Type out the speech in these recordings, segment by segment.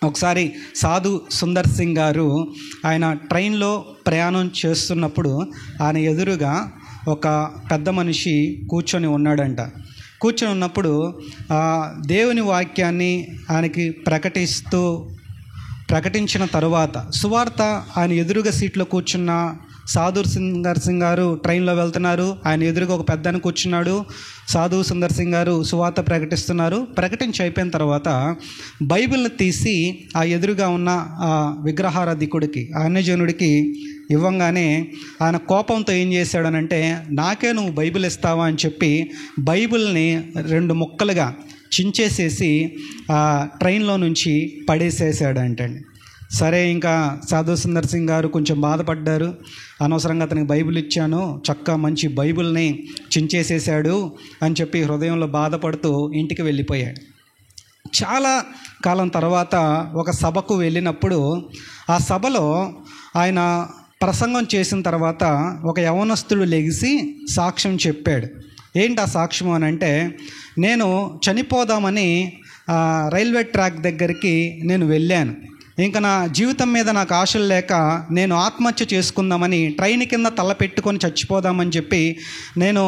ఒకసారి సాధు సుందర్ సింగ్ గారు ఆయన ట్రైన్లో ప్రయాణం చేస్తున్నప్పుడు ఆయన ఎదురుగా ఒక పెద్ద మనిషి కూర్చొని ఉన్నాడంట. కూర్చొని ఉన్నప్పుడు దేవుని వాక్యాన్ని ఆయనకి ప్రకటించిన తరువాత సువార్త ఆయన ఎదురుగా సీట్లో కూర్చున్న సాధు సుందర్ సింగ్ గారు ట్రైన్లో వెళ్తున్నారు. ఆయన ఎదురుగా ఒక పెద్దని కూర్చున్నాడు. సాధు సుందర్ సింగ్ గారు సువార్త ప్రకటిస్తున్నారు. ప్రకటించి అయిపోయిన తర్వాత బైబిల్ని తీసి ఆ ఎదురుగా ఉన్న ఆ విగ్రహారాధికుడికి, అన్యజనుడికి ఇవ్వంగానే ఆయన కోపంతో ఏం చేశాడనంటే, నాకే నువ్వు బైబిల్ ఇస్తావా అని చెప్పి బైబిల్ని 2 ముక్కలుగా చించేసేసి ఆ ట్రైన్లో నుంచి పడేసేసాడంటండి. సరే, ఇంకా సాధు సుందర్ సింగ్ గారు కొంచెం బాధపడ్డారు. అనవసరంగా అతనికి బైబిల్ ఇచ్చాను, చక్కగా మంచి బైబిల్ని చించేసేసాడు అని చెప్పి హృదయంలో బాధపడుతూ ఇంటికి వెళ్ళిపోయాడు. చాలా కాలం తర్వాత ఒక సభకు వెళ్ళినప్పుడు ఆ సభలో ఆయన ప్రసంగం చేసిన తర్వాత ఒక యవనస్తుడు లెగిసి సాక్ష్యం చెప్పాడు. ఏంటి ఆ సాక్ష్యం అని అంటే, నేను చనిపోదామని రైల్వే ట్రాక్ దగ్గరికి నేను వెళ్ళాను. ఇంకా నా జీవితం మీద నాకు ఆశలు లేక నేను ఆత్మహత్య చేసుకుందామని ట్రైన్ కింద తల పెట్టుకొని చచ్చిపోదామని చెప్పి నేను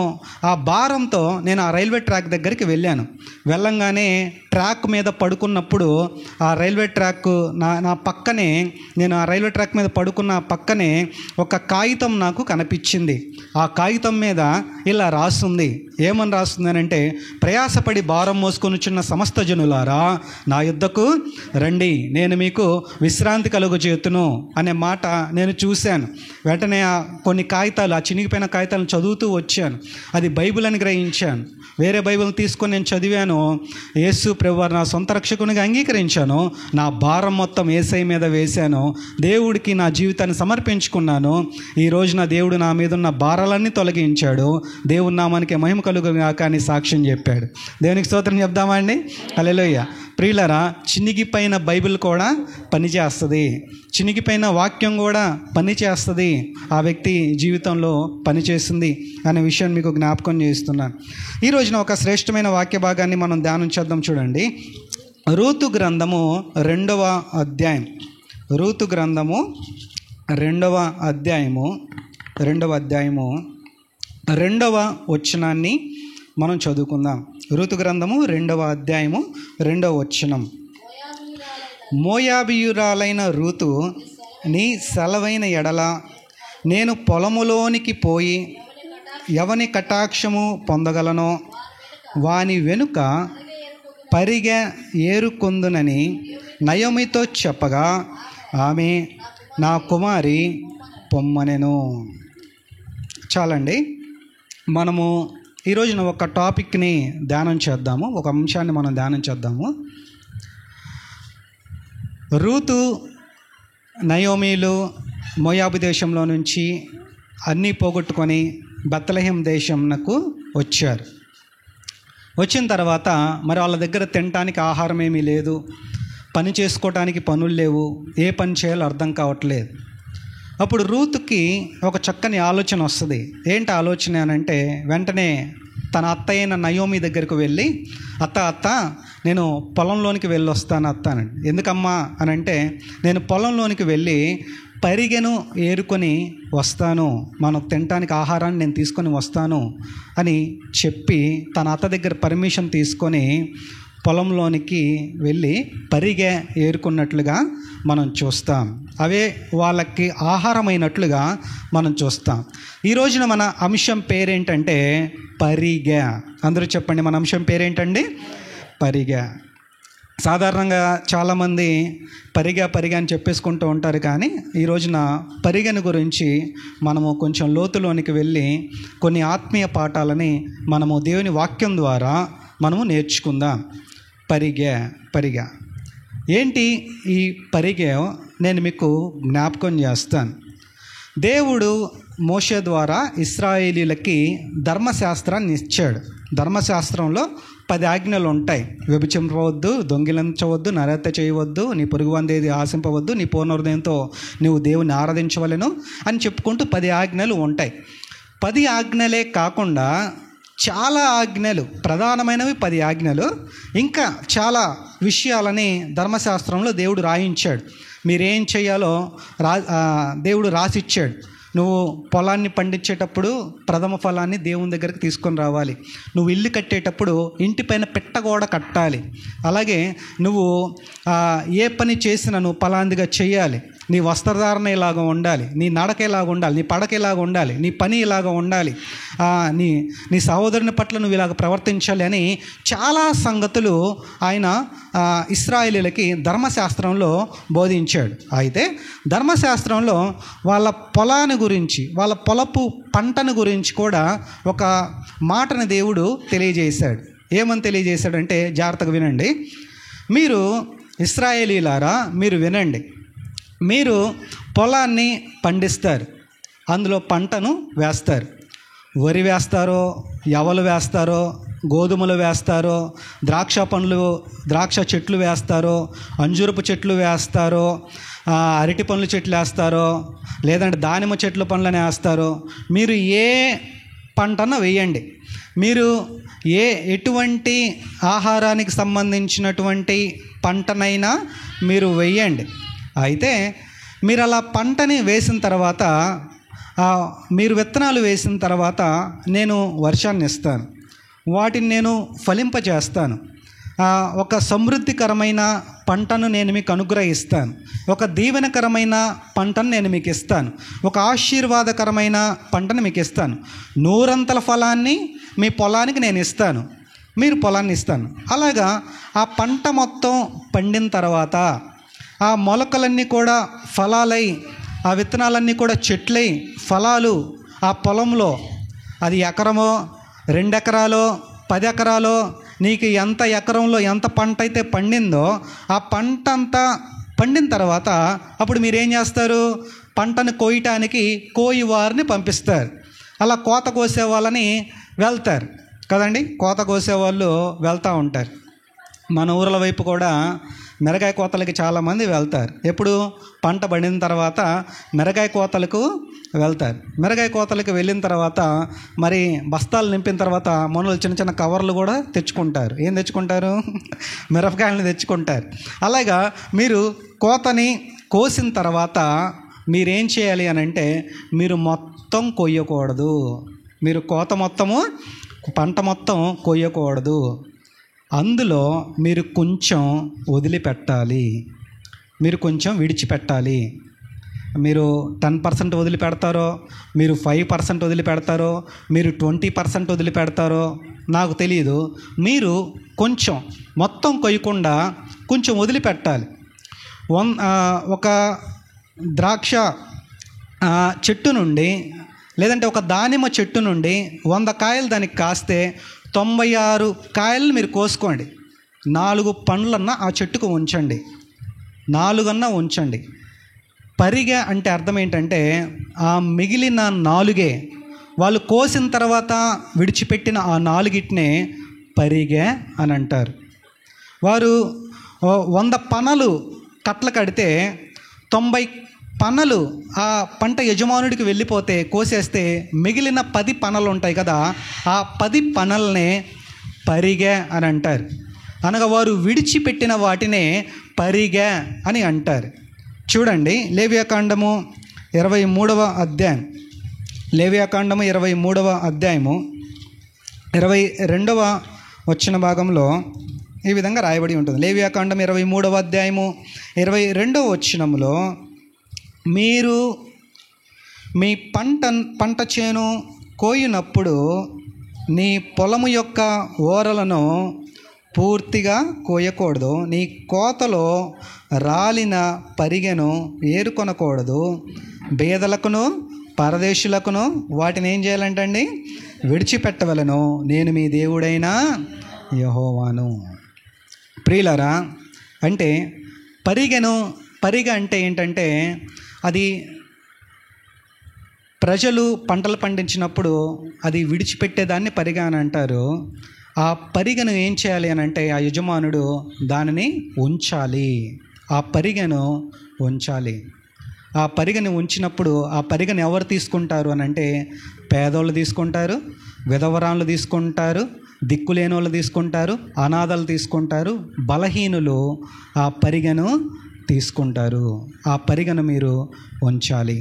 ఆ భారంతో నేను ఆ రైల్వే ట్రాక్ దగ్గరికి వెళ్ళాను. వెళ్ళంగానే ట్రాక్ మీద పడుకున్నప్పుడు ఆ రైల్వే ట్రాక్ నా పక్కనే, నేను ఆ రైల్వే ట్రాక్ మీద పడుకున్న పక్కనే ఒక కాగితం నాకు కనిపించింది. ఆ కాగితం మీద ఇలా రాస్తుంది. ఏమని రాస్తుంది అని అంటే, ప్రయాసపడి భారం మోసుకొనుచున్న సమస్త జనులారా నా యుద్ధకు రండి, నేను మీకు విశ్రాంతి కలుగు చేతును అనే మాట నేను చూశాను. వెంటనే కొన్ని కాగితాలు, ఆ చినిగిపోయిన కాగితాలను చదువుతూ వచ్చాను. అది బైబిల్ అని గ్రహించాను. వేరే బైబిల్ తీసుకొని నేను చదివాను. యేసు ప్రభువారు నా సొంత రక్షకునిగా అంగీకరించాను. నా భారం మొత్తం యేసయ్య మీద వేశాను. దేవుడికి నా జీవితాన్ని సమర్పించుకున్నాను. ఈ రోజున దేవుడు నా మీద ఉన్న భారాలన్నీ తొలగించాడు. దేవుని నామానికి మహిమ కలుగుగాక అని సాక్ష్యం చెప్పాడు. దేవునికి స్తోత్రం చెప్దామా అండి? హల్లెలూయా. ప్రియులారా, చినిగిపోయిన బైబిల్ కూడా పనిచేస్తుంది. చినిగిపోయిన వాక్యం కూడా పనిచేస్తుంది. ఆ వ్యక్తి జీవితంలో పనిచేస్తుంది అనే విషయాన్ని మీకు జ్ఞాపకం చేస్తున్నాను. ఈ రోజున ఒక శ్రేష్టమైన వాక్య భాగాన్ని మనం ధ్యానం చేద్దాం. చూడండి, రూతు గ్రంథము 2వ అధ్యాయం. రూతు గ్రంథము 2వ అధ్యాయము 2వ వచనాన్ని మనం చదువుకుందాం. రూతు గ్రంథము 2వ అధ్యాయము 2వ వచనం. మోయాబీయురాలైన రూతు, నీ సెలవైన ఎడల నేను పొలములోనికి పోయి ఎవని కటాక్షము పొందగలనో వాని వెనుక పరిగె ఏరుకొందునని నయోమితో చెప్పగా ఆమె నా కుమారి పొమ్మనెను. చాలండి, మనము ఈ రోజున ఒక టాపిక్ని ధ్యానం చేద్దాము. ఒక అంశాన్ని మనం ధ్యానం చేద్దాము. రూతు, నయోమీలు మోయాబు దేశంలో నుంచి అన్నీ పోగొట్టుకొని బెత్లెహేం దేశంకు వచ్చారు. వచ్చిన తర్వాత మరి వాళ్ళ దగ్గర తినటానికి ఆహారం ఏమీ లేదు, పని చేసుకోవటానికి పనులు లేవు, ఏ పని చేయాలో అర్థం కావట్లేదు. అప్పుడు రూతుకి ఒక చక్కని ఆలోచన వస్తుంది. ఏంటి ఆలోచన అని అంటే, వెంటనే తన అత్త అయిన నయోమి దగ్గరకు వెళ్ళి, అత్త నేను పొలంలోనికి వెళ్ళి వస్తాను అత్త అని. ఎందుకమ్మా అని అంటే, నేను పొలంలోనికి వెళ్ళి పరిగెను ఏరుకొని వస్తాను, మనకు తినటానికి ఆహారాన్ని నేను తీసుకొని వస్తాను అని చెప్పి తన అత్త దగ్గర పర్మిషన్ తీసుకొని పొలంలోనికి వెళ్ళి పరిగె ఏరుకున్నట్లుగా మనం చూస్తాం. అవే వాళ్ళకి ఆహారమైనట్లుగా మనం చూస్తాం. ఈ రోజున మన అంశం పేరేంటంటే పరిగె. అందరూ చెప్పండి, మన అంశం పేరేంటండి? పరిగె. సాధారణంగా చాలామంది పరిగె అని చెప్పేసుకుంటూ ఉంటారు. కానీ ఈ రోజున పరిగెను గురించి మనము కొంచెం లోతులోనికి వెళ్ళి కొన్ని ఆత్మీయ పాఠాలని మనము దేవుని వాక్యం ద్వారా మనము నేర్చుకుందాం. పరిగె ఏంటి? ఈ పరిగె నేను మీకు జ్ఞాపకం చేస్తాను. దేవుడు మోషే ద్వారా ఇశ్రాయేలీలకి ధర్మశాస్త్రాన్ని ఇచ్చాడు. ధర్మశాస్త్రంలో 10 ఆజ్ఞలు ఉంటాయి. వ్యభిచరించవద్దు, దొంగిలించవద్దు, నరహత్య చేయవద్దు, నీ పొరుగువానిదేది ఆశింపవద్దు, నీ పూర్ణ హృదయంతో నువ్వు దేవుని ఆరాధించవలెను అని చెప్పుకుంటూ 10 ఆజ్ఞలు ఉంటాయి. 10 ఆజ్ఞలే కాకుండా చాలా ఆజ్ఞలు, ప్రధానమైనవి 10 ఆజ్ఞలు, ఇంకా చాలా విషయాలని ధర్మశాస్త్రంలో దేవుడు రాయించాడు. మీరేం చేయాలో దేవుడు రాసిచ్చాడు. నువ్వు పొలాన్ని పండించేటప్పుడు ప్రథమ ఫలాన్ని దేవుని దగ్గరికి తీసుకొని రావాలి. నువ్వు ఇల్లు కట్టేటప్పుడు ఇంటిపైన పెట్టగోడ కట్టాలి. అలాగే నువ్వు ఏ పని చేసినా నువ్వు ఫలాందిగా చేయాలి. నీ వస్త్రధారణ ఇలాగ ఉండాలి, నీ నడక ఇలాగ ఉండాలి, నీ పడక ఇలాగ ఉండాలి, నీ పని ఇలాగ ఉండాలి, నీ సహోదరుని పట్ల నువ్వు ఇలాగ ప్రవర్తించాలి అని చాలా సంగతులు ఆయన ఇశ్రాయేలీయులకి ధర్మశాస్త్రంలో బోధించాడు. అయితే ధర్మశాస్త్రంలో వాళ్ళ పొలాన్ని గురించి, వాళ్ళ పొలపు పంటను గురించి కూడా ఒక మాటను దేవుడు తెలియజేశాడు. ఏమని తెలియజేశాడంటే జాగ్రత్తగా వినండి. మీరు ఇశ్రాయేలీయులారా మీరు వినండి. మీరు పొలాన్ని పండిస్తారు, అందులో పంటను వేస్తారు. వరి వేస్తారో, యవలు వేస్తారో, గోధుమలు వేస్తారో, ద్రాక్ష చెట్లు వేస్తారో, అంజూరపు చెట్లు వేస్తారో, అరటి పండ్ల చెట్లు వేస్తారో, లేదంటే దానిమ్మ చెట్ల పండ్లని వేస్తారో, మీరు ఏ పంటన వేయండి. మీరు ఎటువంటి ఆహారానికి సంబంధించినటువంటి పంటనైనా మీరు వేయండి. అయితే మీరు అలా పంటని వేసిన తర్వాత, మీరు విత్తనాలు వేసిన తర్వాత నేను వర్షాన్ని ఇస్తాను, వాటిని నేను ఫలింపజేస్తాను. ఒక సమృద్ధికరమైన పంటను నేను మీకు అనుగ్రహిస్తాను. ఒక దీవెనకరమైన పంటను నేను మీకు ఇస్తాను. ఒక ఆశీర్వాదకరమైన పంటను మీకు ఇస్తాను. 100 ఫలాన్ని మీ పొలానికి నేను ఇస్తాను, మీరు పొలాన్ని ఇస్తాను. అలాగా ఆ పంట మొత్తం పండిన తర్వాత ఆ మొలకలన్నీ కూడా ఫలాలై, ఆ విత్తనాలన్నీ కూడా చెట్లై ఫలాలు ఆ పొలంలో, అది ఎకరమో 2 ఎకరాలో 10 ఎకరాలో, నీకు ఎంత ఎకరంలో ఎంత పంట అయితే పండిందో ఆ పంట అంతా పండిన తర్వాత అప్పుడు మీరేం చేస్తారు? పంటను కోయటానికి కోయి వారిని పంపిస్తారు. అలా కోత కోసే వాళ్ళని వెళ్తారు కదండి, కోత కోసే వాళ్ళు వెళ్తూ ఉంటారు. మన ఊర్ల వైపు కూడా మిరగాయ కోతలకి చాలామంది వెళ్తారు. ఎప్పుడు? పంట పండిన తర్వాత మిరగాయ కోతలకు వెళ్తారు. మిరగాయ కోతలకు వెళ్ళిన తర్వాత మరి బస్తాలు నింపిన తర్వాత మనలు చిన్న చిన్న కవర్లు కూడా తెచ్చుకుంటారు. ఏం తెచ్చుకుంటారు? మిరపకాయలను తెచ్చుకుంటారు. అలాగా మీరు కోతని కోసిన తర్వాత మీరేం చేయాలి అని అంటే, మీరు మొత్తం కొయ్యకూడదు. మీరు కోత మొత్తము, పంట మొత్తం కొయ్యకూడదు. అందులో మీరు కొంచెం వదిలిపెట్టాలి, మీరు కొంచెం విడిచిపెట్టాలి. మీరు 10% వదిలిపెడతారో, మీరు 5% వదిలిపెడతారో, మీరు 20% వదిలిపెడతారో నాకు తెలియదు. మీరు కొంచెం, మొత్తం కొయ్యకుండా కొంచెం వదిలిపెట్టాలి. ఒక ద్రాక్ష చెట్టు నుండి, లేదంటే ఒక దానిమ్మ చెట్టు నుండి 100 కాయలు దానికి కాస్తే 96 కాయలను మీరు కోసుకోండి. 4 పండ్లన్నా ఆ చెట్టుకు ఉంచండి, 4 ఉంచండి. పరిగె అంటే అర్థం ఏంటంటే, ఆ మిగిలిన 4 వాళ్ళు కోసిన తర్వాత విడిచిపెట్టిన ఆ 4 పరిగె అని అంటారు. వారు 100 పనలు కట్టలు కడితే 90 పనలు ఆ పంట యజమానుడికి వెళ్ళిపోతే, కోసేస్తే మిగిలిన 10 పనలు ఉంటాయి కదా, ఆ 10 పనల్నే పరిగె అని అంటారు. అనగా వారు విడిచిపెట్టిన వాటినే పరిగె అని అంటారు. చూడండి, లేవియాకాండము 23వ అధ్యాయం, లేవియాకాండము 23వ అధ్యాయము 22వ వచన భాగంలో ఈ విధంగా రాయబడి ఉంటుంది. లేవియాకాండం 23వ అధ్యాయము 22వ వచనములో, మీరు మీ పంట చేను కోయినప్పుడు నీ పొలము యొక్క ఓరలను పూర్తిగా కోయకూడదు, నీ కోతలో రాలిన పరిగెను ఏరుకొనకూడదు. బేదలకును పరదేశులకును వాటిని ఏం చేయాలంటండి? విడిచిపెట్టవలను. నేను మీ దేవుడైన యెహోవాను. ప్రియులారా, అంటే పరిగ అంటే ఏంటంటే, అది ప్రజలు పంటలు పండించినప్పుడు అది విడిచిపెట్టేదాన్ని పరిగ అని అంటారు. ఆ పరిగను ఏం చేయాలి అని అంటే, ఆ యజమానుడు దానిని ఉంచాలి, ఆ పరిగను ఉంచాలి. ఆ పరిగని ఉంచినప్పుడు ఆ పరిగను ఎవరు తీసుకుంటారు అని అంటే, పేదోళ్ళు తీసుకుంటారు, విధవరాళ్ళు తీసుకుంటారు, దిక్కులేని వాళ్ళు తీసుకుంటారు, అనాథలు తీసుకుంటారు, బలహీనులు ఆ పరిగెను తీసుకుంటారు. ఆ పరిగెను మీరు ఉంచాలి.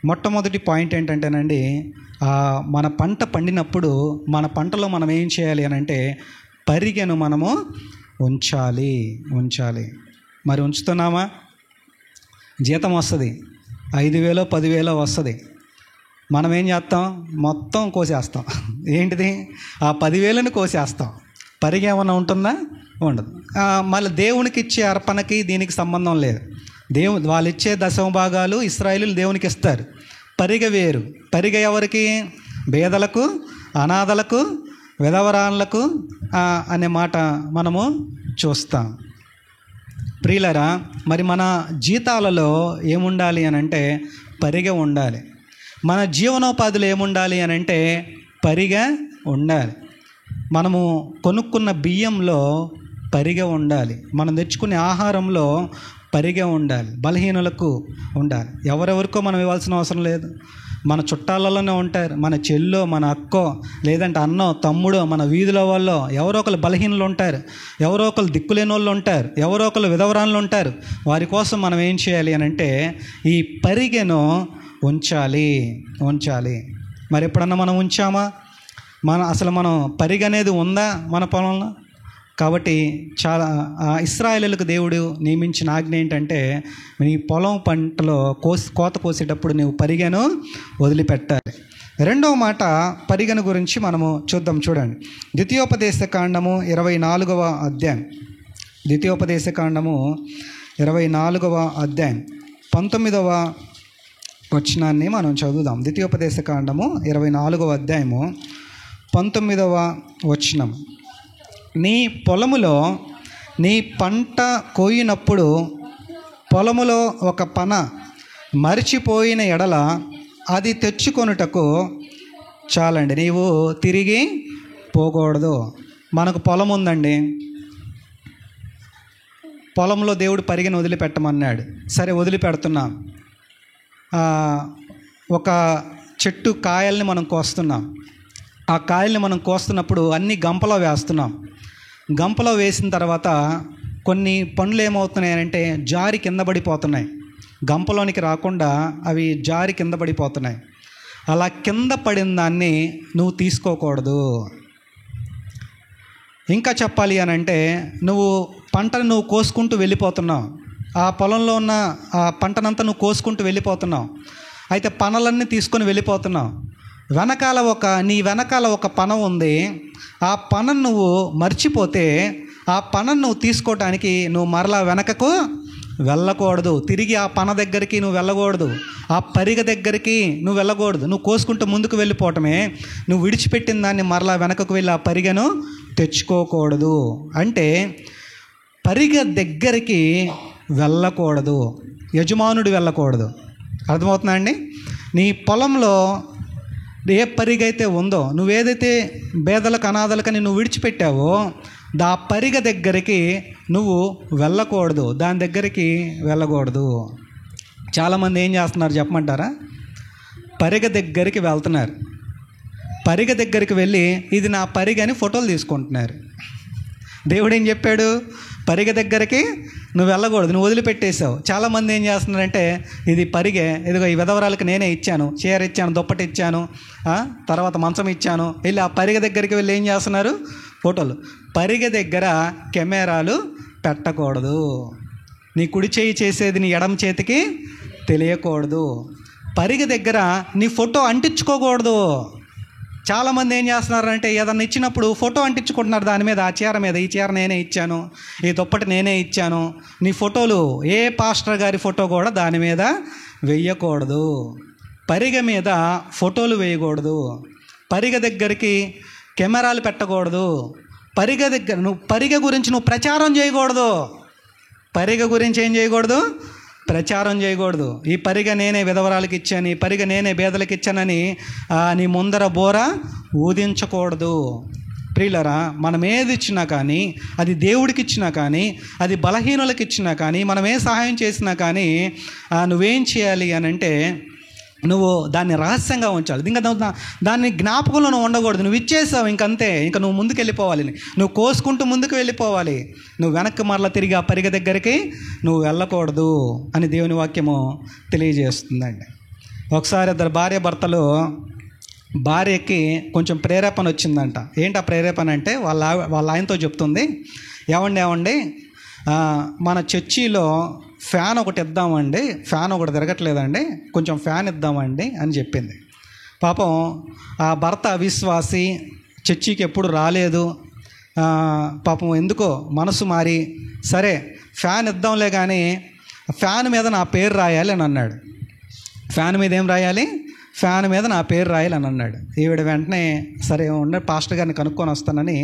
మొట్టమొదటి పాయింట్ ఏంటంటేనండి, మన పంట పండినప్పుడు మన పంటలో మనం ఏం చేయాలి అని అంటే పరిగెను మనము ఉంచాలి. మరి ఉంచుతున్నామా? జీతం వస్తుంది, 5,000 10,000 వస్తుంది. మనం ఏం చేస్తాం? మొత్తం కోసేస్తాం. ఏంటిది? ఆ 10,000ని కోసేస్తాం. పరిగె ఏమన్నా ఉంటుందా? ఉండదు. మళ్ళీ దేవునికి ఇచ్చే అర్పణకి దీనికి సంబంధం లేదు. వాళ్ళు ఇచ్చే దశమ భాగాలు ఇశ్రాయేలీయులు దేవునికి ఇస్తారు. పరిగె వేరు. పరిగె ఎవరికి? పేదలకు, అనాథలకు, విధవరాళ్ళకు అనే మాట మనము చూస్తాం. ప్రియులరా, మరి మన జీతాలలో ఏముండాలి అని అంటే పరిగె ఉండాలి. మన జీవనోపాధులు ఏముండాలి అని అంటే పరిగె ఉండాలి. మనము కొనుక్కున్న బియ్యంలో పరిగె ఉండాలి. మనం తెచ్చుకునే ఆహారంలో పరిగె ఉండాలి. బలహీనులకు ఉండాలి. ఎవరెవరికో మనం ఇవ్వాల్సిన అవసరం లేదు. మన చుట్టాలలోనే ఉంటారు. మన చెల్లో, మన అక్కో, లేదంటే అన్నో, తమ్ముడో, మన వీధిలో వాళ్ళో ఎవరో ఒకరు బలహీనులు ఉంటారు, ఎవరో ఒకరు దిక్కులేని వాళ్ళు ఉంటారు, ఎవరో ఒకరు విధవరాళ్ళు ఉంటారు. వారి కోసం మనం ఏం చేయాలి అని అంటే ఈ పరిగెను ఉంచాలి. మరి ఎప్పుడన్నా మనం ఉంచామా? మనం పరిగె అనేది ఉందా మన పొలంలో? కాబట్టి చాలా ఇశ్రాయేలీయులకు దేవుడు నియమించిన ఆజ్ఞ ఏంటంటే నీ పొలం పంటలో కోత కోసేటప్పుడు నువ్వు పరిగెను వదిలిపెట్టాలి. రెండవ మాట పరిగెను గురించి మనము చూద్దాం. చూడండి, ద్వితీయోపదేశకాండము 24వ అధ్యాయం. ద్వితీయోపదేశకాండము 24వ అధ్యాయం 19వ వచనాన్ని మనం చదువుదాం. ద్వితీయోపదేశకాండము 24వ అధ్యాయము 19వ వచనం. నీ పొలములో నీ పంట కోయినప్పుడు పొలములో ఒక పన మరిచిపోయిన ఎడల అది తెచ్చుకొనుటకు చాలండి, నీవు తిరిగి పోకూడదు. మనకు పొలం ఉందండి, పొలంలో దేవుడు పరిగెను వదిలిపెట్టమన్నాడు. సరే, వదిలిపెడుతున్నాం. ఒక చెట్టు కాయల్ని మనం కోస్తున్నాం. ఆ కాయల్ని మనం కోస్తున్నప్పుడు అన్ని గంపలో వేస్తున్నాం. గంపలో వేసిన తర్వాత కొన్ని పండ్లు ఏమవుతున్నాయంటే జారి కింద పడిపోతున్నాయి. గంపలోనికి రాకుండా అవి జారి కింద పడిపోతున్నాయి. అలా కింద పడిన దాన్ని నువ్వు తీసుకోకూడదు. ఇంకా చెప్పాలి అని అంటే నువ్వు పంటను నువ్వు కోసుకుంటూ వెళ్ళిపోతున్నావు. ఆ పొలంలో ఉన్న ఆ పంటనంతా నువ్వు కోసుకుంటూ వెళ్ళిపోతున్నావు. అయితే పనలన్నీ తీసుకొని వెళ్ళిపోతున్నావు. నీ వెనకాల ఒక పన ఉంది. ఆ పనను నువ్వు మర్చిపోతే ఆ పనను నువ్వు తీసుకోవటానికి నువ్వు మరలా వెనకకు వెళ్ళకూడదు. తిరిగి ఆ పన దగ్గరికి నువ్వు వెళ్ళకూడదు. ఆ పరిగె దగ్గరికి నువ్వు వెళ్ళకూడదు. నువ్వు కోసుకుంటూ ముందుకు వెళ్ళిపోవటమే. నువ్వు విడిచిపెట్టిన దాన్ని మరలా వెనకకు వెళ్ళి ఆ పరిగెను తెచ్చుకోకూడదు. అంటే పరిగె దగ్గరికి వెళ్ళకూడదు, యజమానుడు వెళ్ళకూడదు. అర్థమవుతుందా అండి? నీ పొలంలో ఏ పరిగైతే ఉందో, నువ్వేదైతే పేదలకు అనాథలకని నువ్వు విడిచిపెట్టావో ఆ పరిగె దగ్గరికి నువ్వు వెళ్ళకూడదు, దాని దగ్గరికి వెళ్ళకూడదు. చాలామంది ఏం చేస్తున్నారు చెప్పమంటారా? పరిగె దగ్గరికి వెళ్తున్నారు. పరిగె దగ్గరికి వెళ్ళి ఇది నా పరిగె అని ఫోటోలు తీసుకుంటున్నారు. దేవుడు ఏం చెప్పాడు? పరిగె దగ్గరికి నువ్వు వెళ్ళకూడదు, నువ్వు వదిలిపెట్టేసావు. చాలామంది ఏం చేస్తున్నారంటే ఇది పరిగె, ఇదిగో ఈ విధవరాలకు నేనే ఇచ్చాను, చీర ఇచ్చాను, దుప్పటి ఇచ్చాను, తర్వాత మంచం ఇచ్చాను, వెళ్ళి ఆ పరిగె దగ్గరికి వెళ్ళి ఏం చేస్తున్నారు? ఫోటోలు. పరిగె దగ్గర కెమెరాలు పెట్టకూడదు. నీ కుడి చేయి చేసేది నీ ఎడమ చేతికి తెలియకూడదు. పరిగె దగ్గర నీ ఫోటో అంటించుకోకూడదు. చాలామంది ఏం చేస్తున్నారంటే ఏదన్నా ఇచ్చినప్పుడు ఫోటో అంటించుకుంటున్నారు దాని మీద, ఆ చీర మీద, ఈ చీర నేనే ఇచ్చాను, ఈ దుప్పటి నేనే ఇచ్చాను. నీ ఫోటోలు ఏ పాస్టర్ గారి ఫోటో కూడా దాని మీద వేయకూడదు. పరిగె మీద ఫోటోలు వేయకూడదు. పరిగె దగ్గరికి కెమెరాలు పెట్టకూడదు. పరిగె గురించి నువ్వు ప్రచారం చేయకూడదు. పరిగె గురించి ఏం చేయకూడదు? ప్రచారం చేయకూడదు. ఈ పరిగె నేనే విధవరాలకి ఇచ్చాను, ఈ పరిగె నేనే పేదలకు ఇచ్చానని నీ ముందర బోర ఊదించకూడదు. ప్రియులరా, మనం ఏది ఇచ్చినా కానీ, అది దేవుడికి ఇచ్చినా కానీ, అది బలహీనులకు ఇచ్చినా కానీ, మనం ఏ సహాయం చేసినా కానీ నువ్వేం చేయాలి అని అంటే నువ్వు దాన్ని రహస్యంగా ఉంచాలి. ఇంకా దాన్ని జ్ఞాపకంలో నువ్వు ఉండకూడదు. నువ్వు ఇచ్చేసావు, ఇంకంతే. ఇంకా నువ్వు ముందుకు వెళ్ళిపోవాలి, నువ్వు కోసుకుంటూ ముందుకు వెళ్ళిపోవాలి. నువ్వు వెనక్కి మరలా తిరిగి ఆ పరిగె దగ్గరికి నువ్వు వెళ్ళకూడదు అని దేవుని వాక్యము తెలియజేస్తుందండి. ఒకసారి ఇద్దరు భార్య భర్తలు, భార్యకి కొంచెం ప్రేరేపణ వచ్చిందంట. ఏంటి ఆ ప్రేరేపణ అంటే, వాళ్ళ ఆయనతో చెప్తుంది, ఏమండి మన చర్చిలో ఫ్యాన్ ఒకటి ఇద్దామండి, ఫ్యాన్ ఒకటి తిరగట్లేదండి, కొంచెం ఫ్యాన్ ఇద్దామండి అని చెప్పింది. పాపం ఆ భర్త అవిశ్వాసి, చర్చికి ఎప్పుడు రాలేదు. పాపం ఎందుకో మనసు మారి, సరే ఫ్యాన్ ఇద్దాంలే కానీ ఫ్యాన్ మీద నా పేరు రాయాలి అని అన్నాడు. ఫ్యాన్ మీద ఏం రాయాలి? ఫ్యాన్ మీద నా పేరు రాయాలి అని అన్నాడు. ఈవిడ వెంటనే సరే ఉండే, పాస్టర్ గారిని కనుక్కొని వస్తానని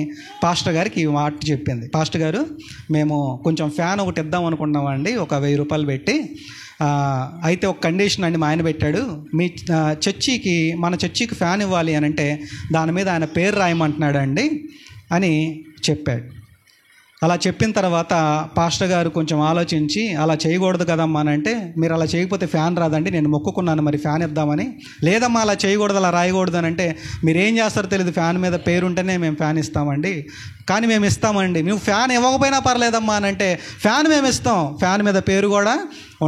పాస్టర్ గారికి ఈ మాట చెప్పింది. పాస్టర్ గారు, మేము కొంచెం ఫ్యాన్ ఒకటి ఇద్దాం అనుకున్నామండి, ఒక 1000 రూపాయలు పెట్టి. అయితే ఒక కండిషన్ అండి మా ఆయన పెట్టాడు, మీ మన చర్చికి ఫ్యాన్ ఇవ్వాలి అని అంటే దాని మీద ఆయన పేరు రాయమంటున్నాడు అండి అని చెప్పాడు. అలా చెప్పిన తర్వాత పాస్టర్ గారు కొంచెం ఆలోచించి, అలా చేయకూడదు కదమ్మా అని అంటే, మీరు అలా చేయకపోతే ఫ్యాన్ రాదండి, నేను మొక్కుకున్నాను మరి ఫ్యాన్ ఇద్దామని. లేదమ్మా అలా చేయకూడదు, అలా రాయకూడదు అని అంటే, మీరు ఏం చేస్తారో తెలియదు, ఫ్యాన్ మీద పేరు ఉంటేనే మేము ఫ్యాన్ ఇస్తామండి, కానీ మేము ఇస్తామండి. నువ్వు ఫ్యాన్ ఇవ్వకపోయినా పర్లేదమ్మా అని అంటే, ఫ్యాన్ మేము ఇస్తాం, ఫ్యాన్ మీద పేరు కూడా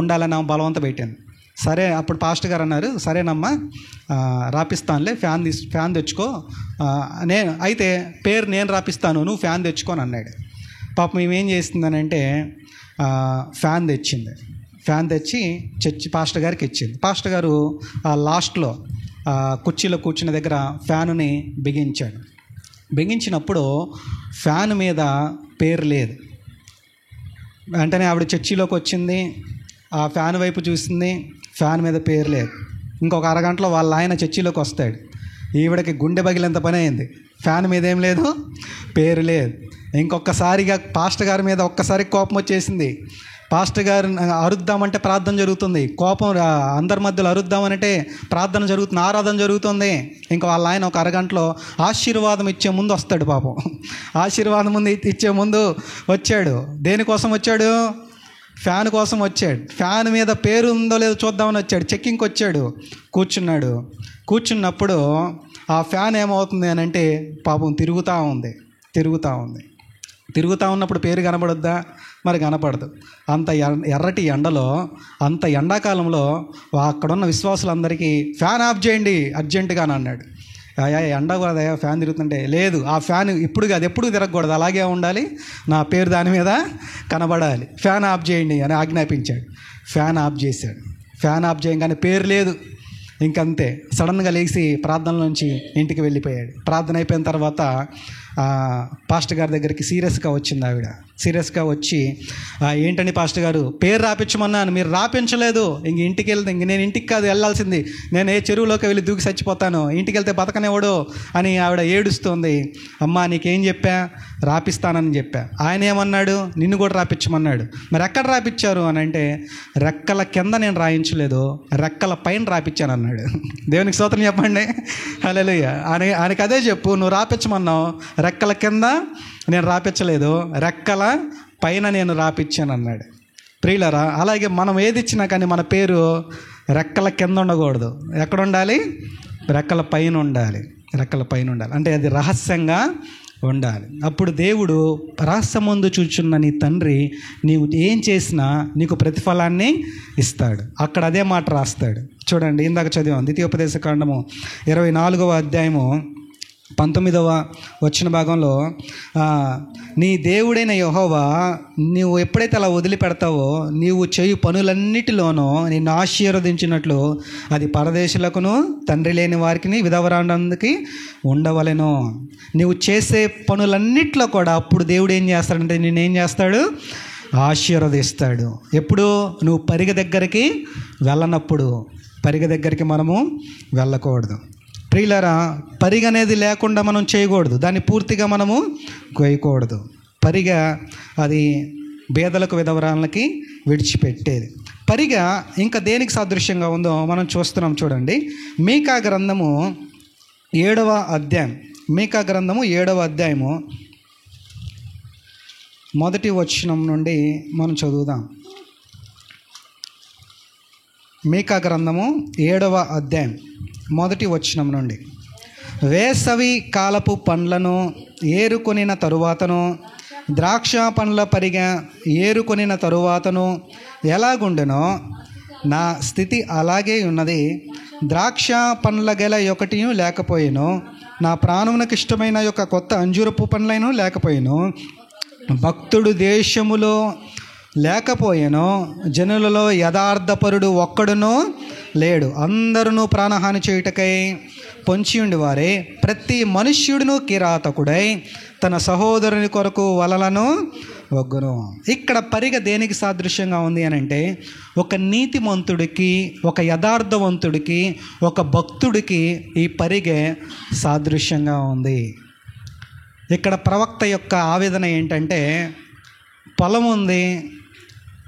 ఉండాలని బలవంత పెట్టాను. సరే, అప్పుడు పాస్టర్ గారు అన్నారు, సరేనమ్మా రాపిస్తానులే, ఫ్యాన్ తెచ్చుకో, అయితే పేరు నేను రాపిస్తాను, నువ్వు ఫ్యాన్ తెచ్చుకొని అన్నాడు. పాపం మేమేం చేస్తుందనంటే ఫ్యాన్ తెచ్చింది. ఫ్యాన్ తెచ్చి చర్చి పాస్టర్ గారికి ఇచ్చింది. పాస్టర్ గారు ఆ లాస్ట్లో కుర్చీలో కూర్చున్న దగ్గర ఫ్యానుని బిగించాడు. బిగించినప్పుడు ఫ్యాన్ మీద పేరు లేదు. వెంటనే ఆవిడ చర్చిలోకి వచ్చింది, ఆ ఫ్యాన్ వైపు చూసింది, ఫ్యాన్ మీద పేరు లేదు. ఇంకొక అరగంటలో వాళ్ళ ఆయన చర్చిలోకి వస్తాడు. ఈవిడకి గుండె పగిలేంత పని అయింది. ఫ్యాన్ మీద ఏం లేదు, పేరు లేదు. ఇంకొకసారిగా పాస్టర్ గారి మీద ఒక్కసారి కోపం వచ్చేసింది. పాస్టర్ గారు అరుద్దామంటే ప్రార్థన జరుగుతుంది, కోపం అందరి మధ్యలో అరుద్దామనంటే ప్రార్థన జరుగుతుంది, ఆరాధన జరుగుతుంది. ఇంకా వాళ్ళ ఆయన ఒక అరగంటలో ఆశీర్వాదం ఇచ్చే ముందు వస్తాడు. పాపం ఆశీర్వాదం ముందు ఇచ్చే ముందు వచ్చాడు. దేనికోసం వచ్చాడు? ఫ్యాన్ కోసం వచ్చాడు. ఫ్యాన్ మీద పేరు ఉందో లేదో చూద్దామని వచ్చాడు. చెక్కింగ్కి వచ్చాడు, కూర్చున్నాడు. కూర్చున్నప్పుడు ఆ ఫ్యాన్ ఏమవుతుంది అని అంటే పాపం తిరుగుతూ ఉంది. తిరుగుతూ ఉన్నప్పుడు పేరు కనబడొద్దా? మరి కనపడదు. అంత ఎర్రటి ఎండలో, అంత ఎండాకాలంలో అక్కడున్న విశ్వాసులందరికీ ఫ్యాన్ ఆఫ్ చేయండి అర్జెంటుగా అని అన్నాడు. ఎండ కూడా ఫ్యాన్ తిరుగుతుంటే, లేదు ఆ ఫ్యాన్ ఇప్పుడు కాదు ఎప్పుడు తిరగకూడదు, అలాగే ఉండాలి, నా పేరు దాని మీద కనబడాలి, ఫ్యాన్ ఆఫ్ చేయండి అని ఆజ్ఞాపించాడు. ఫ్యాన్ ఆఫ్ చేశాడు. ఫ్యాన్ ఆఫ్ చేయగానే పేరు లేదు. ఇంకంతే, సడన్గా లేచి ప్రార్థనలోంచి ఇంటికి వెళ్ళిపోయాడు. ప్రార్థన అయిపోయిన తర్వాత పాస్టర్ గారి దగ్గరికి సీరియస్గా వచ్చింది ఆవిడ. సీరియస్గా వచ్చి, ఏంటని పాస్టర్ గారు, పేరు రాపించమన్నాను, మీరు రాపించలేదు, ఇంటికి వెళ్తే నేను ఇంటికి కాదు వెళ్ళాల్సింది, నేను ఏ చెరువులోకి వెళ్ళి దూకి చచ్చిపోతాను, ఇంటికి వెళ్తే బతకనేవాడు అని ఆవిడ ఏడుస్తుంది. అమ్మా నీకేం చెప్పా? రాపిస్తానని చెప్పా. ఆయన ఏమన్నాడు? నిన్ను కూడా రాపించమన్నాడు. మరి ఎక్కడ రాపించారు అని అంటే, రెక్కల కింద నేను రాయించలేదు, రెక్కల పైన రాపించాను అన్నాడు. దేవునికి స్తోత్రం చెప్పండి. హల్లెలూయా. ఆయనకి అదే చెప్పు, నువ్వు రాపించమన్నావు, రెక్కల కింద నేను రాపించలేదు, రెక్కల పైన నేను రాపించాను అన్నాడు. ప్రియులారా, అలాగే మనం ఏది ఇచ్చినా కానీ మన పేరు రెక్కల కింద ఉండకూడదు. ఎక్కడ ఉండాలి? రెక్కల పైన ఉండాలి. రెక్కల పైన ఉండాలి అంటే అది రహస్యంగా ఉండాలి. అప్పుడు దేవుడు, రహస్యమందు చూచున్న నీ తండ్రి నీవు ఏం చేసినా నీకు ప్రతిఫలాన్ని ఇస్తాడు. అక్కడ అదే మాట రాస్తాడు. చూడండి, ఇందాక చదివాం ద్వితీయోపదేశ కాండము 24వ అధ్యాయము 19వ వచన భాగంలో, నీ దేవుడైన యెహోవా నీవు ఎప్పుడైతే అలా వదిలిపెడతావో, నీవు చేయు పనులన్నిటిలోనూ నిన్ను ఆశీర్వదించినట్లు అది పరదేశులకును తండ్రి లేని వారికి విధవరాండానికి ఉండవలెను. నీవు చేసే పనులన్నిట్లో కూడా అప్పుడు దేవుడు ఏం చేస్తాడంటే నేనేం చేస్తాడు? ఆశీర్వదిస్తాడు. ఎప్పుడు? నువ్వు పరిగె దగ్గరికి వెళ్ళనప్పుడు. పరిగె దగ్గరికి మనము వెళ్ళకూడదు. ప్రియులారా, పరిగ అనేది లేకుండా మనం చేయకూడదు, దాన్ని పూర్తిగా మనము కొయ్యకూడదు. పరిగ అది బేదలకు విధవరాలకి విడిచిపెట్టేది. పరిగ ఇంకా దేనికి సాదృశ్యంగా ఉందో మనం చూస్తున్నాం. చూడండి, మీకా గ్రంథము 7వ అధ్యాయం. మీకా గ్రంథము 7వ అధ్యాయము 1వ వచనం నుండి మనం చదువుదాం. మీకా గ్రంథము 7వ అధ్యాయం 1వ వచనం నుండి. వేసవి కాలపు పండ్లను ఏరుకొనిన తరువాతను, ద్రాక్ష పండ్ల పరిగ ఏరుకొనిన తరువాతను ఎలాగుండెనో నా స్థితి అలాగే ఉన్నది. ద్రాక్ష పండ్ల గెల ఒకటియు లేకపోయేను, నా ప్రాణమునకు ఇష్టమైన యొక్క కొత్త అంజూరపు పండ్లైన లేకపోయేను. భక్తుడు దేశములో లేకపోయేను, జనులలో యథార్థపరుడు ఒక్కడునూ లేడు. అందరూ ప్రాణహాని చేయుటకై పొంచి ఉండేవారే. ప్రతి మనుష్యుడును కిరాతకుడై తన సహోదరుని కొరకు వలలను వగ్గును. ఇక్కడ పరిగ దేనికి సాదృశ్యంగా ఉంది అని అంటే, ఒక నీతిమంతుడికి, ఒక యథార్థవంతుడికి, ఒక భక్తుడికి ఈ పరిగె సాదృశ్యంగా ఉంది. ఇక్కడ ప్రవక్త యొక్క ఆవేదన ఏంటంటే, పొలం ఉంది,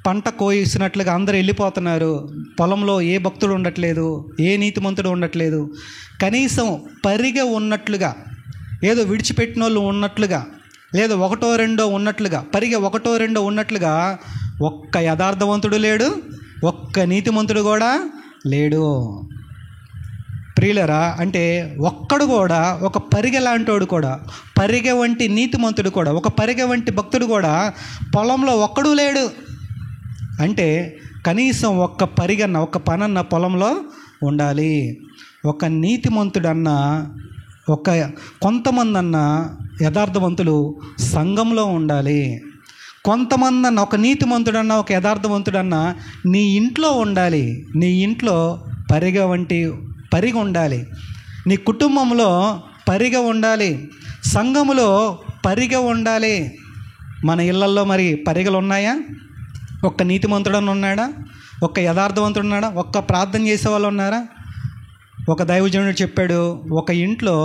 పంట కోయిసినట్లుగా అందరూ వెళ్ళిపోతున్నారు, పొలంలో ఏ భక్తుడు ఉండట్లేదు, ఏ నీతిమంతుడు ఉండట్లేదు, కనీసం పరిగె ఉన్నట్లుగా, ఏదో విడిచిపెట్టిన వాళ్ళు ఉన్నట్లుగా, లేదా ఒకటో రెండో ఉన్నట్లుగా, పరిగె ఒకటో రెండో ఉన్నట్లుగా ఒక్క యథార్థవంతుడు లేడు, ఒక్క నీతిమంతుడు కూడా లేడు. ప్రియులరా, అంటే ఒక్కడు కూడా, ఒక పరిగె లాంటోడు కూడా, పరిగె వంటి నీతిమంతుడు కూడా, ఒక పరిగె వంటి భక్తుడు కూడా పొలంలో ఒక్కడూ లేడు. అంటే కనీసం ఒక్క పరిగన్న, ఒక్క పనన్న పొలంలో ఉండాలి. ఒక నీతిమంతుడన్న, ఒక కొంతమంది అన్న యథార్థవంతులు సంఘంలో ఉండాలి. కొంతమంది అన్న, ఒక నీతిమంతుడన్న, ఒక యథార్థవంతుడన్న నీ ఇంట్లో ఉండాలి. నీ ఇంట్లో పరిగ ఉండాలి. నీ కుటుంబంలో పరిగ ఉండాలి. సంఘములో పరిగ ఉండాలి. మన ఇళ్లల్లో మరి పరిగలు ఉన్నాయా? ఒక్క నీతిమంతుడని ఉన్నాడా? ఒక్క యథార్థవంతుడు ఉన్నాడా? ఒక్క ప్రార్థన చేసే వాళ్ళు ఉన్నారా? ఒక దైవజనుడు చెప్పాడు, ఒక ఇంట్లో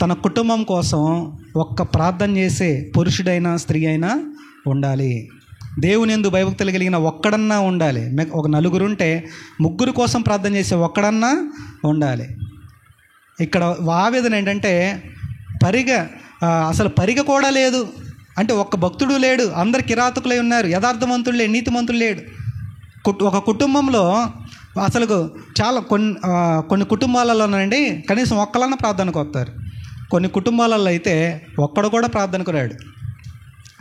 తన కుటుంబం కోసం ఒక్క ప్రార్థన చేసే పురుషుడైనా స్త్రీ అయినా ఉండాలి. దేవుని యందు భయభక్తులు కలిగిన ఒక్కడన్నా ఉండాలి. ఒక నలుగురు ఉంటే ముగ్గురు కోసం ప్రార్థన చేసే ఒక్కడన్నా ఉండాలి. ఇక్కడ ఆవేదన ఏంటంటే, అసలు పరిగ కూడా లేదు. అంటే ఒక్క భక్తుడు లేడు, అందరు కిరాతకులై ఉన్నారు, యథార్థవంతుడు లేడు, నీతిమంతుడు లేడు. ఒక కుటుంబంలో అసలు చాలా కొన్ని కుటుంబాలలోనండి కనీసం ఒక్కలన్నా ప్రార్థనకు వస్తారు. కొన్ని కుటుంబాలలో అయితే ఒక్కడు కూడా ప్రార్థనకు రాడు.